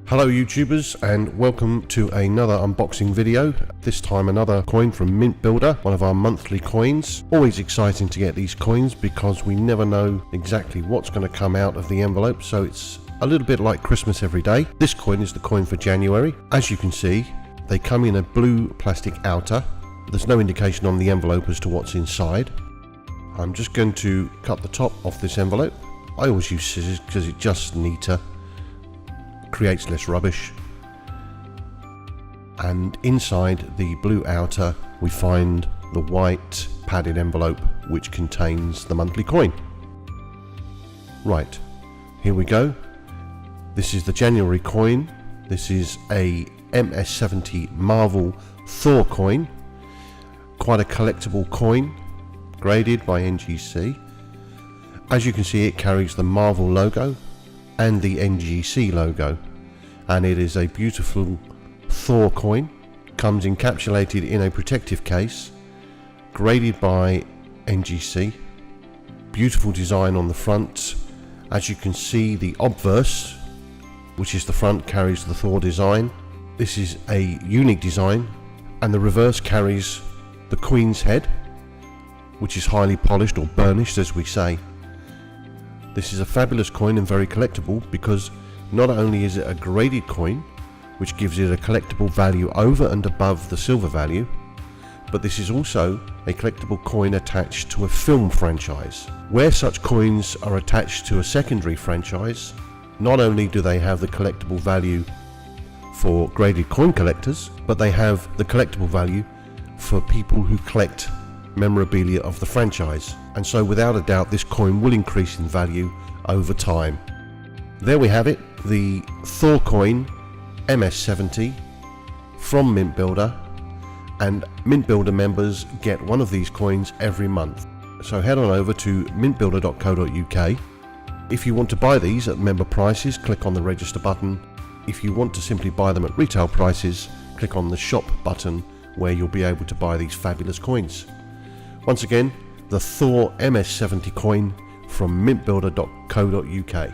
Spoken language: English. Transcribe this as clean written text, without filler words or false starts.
Hello YouTubers, and welcome to another unboxing video. This time another coin from MintBuilder, one of our monthly coins. Always exciting to get these coins because we never know exactly what's going to come out of the envelope, so it's a little bit like Christmas every day. This coin is the coin for January. As you can see, they come in a blue plastic outer. There's no indication on the envelope as to what's inside. I'm just going to cut the top off this envelope. I always use scissors because it's just neater, creates less rubbish. And inside the blue outer we find the white padded envelope which contains the monthly coin. Right, here we go. This is the January coin. This is a MS70 Marvel THOR coin. Quite a collectible coin, graded by NGC. As you can see, it carries the Marvel logo and the NGC logo, and it is a beautiful THOR coin. Comes encapsulated in a protective case, graded by NGC. Beautiful design on the front. As you can see, the obverse, which is the front, carries the THOR design. This is a unique design, and the reverse carries the Queen's head, which is highly polished, or burnished as we say. This is a fabulous coin and very collectible because not only is it a graded coin, which gives it a collectible value over and above the silver value, but this is also a collectible coin attached to a film franchise. Where such coins are attached to a secondary franchise, not only do they have the collectible value for graded coin collectors, but they have the collectible value for people who collect memorabilia of the franchise, and so without a doubt this coin will increase in value over time. There we have it, the THOR coin MS70 from MintBuilder, and MintBuilder members get one of these coins every month. So head on over to mintbuilder.co.uk. If you want to buy these at member prices, click on the register button. If you want to simply buy them at retail prices, click on the shop button, where you'll be able to buy these fabulous coins. Once again, the THOR MS70 coin from mintbuilder.co.uk.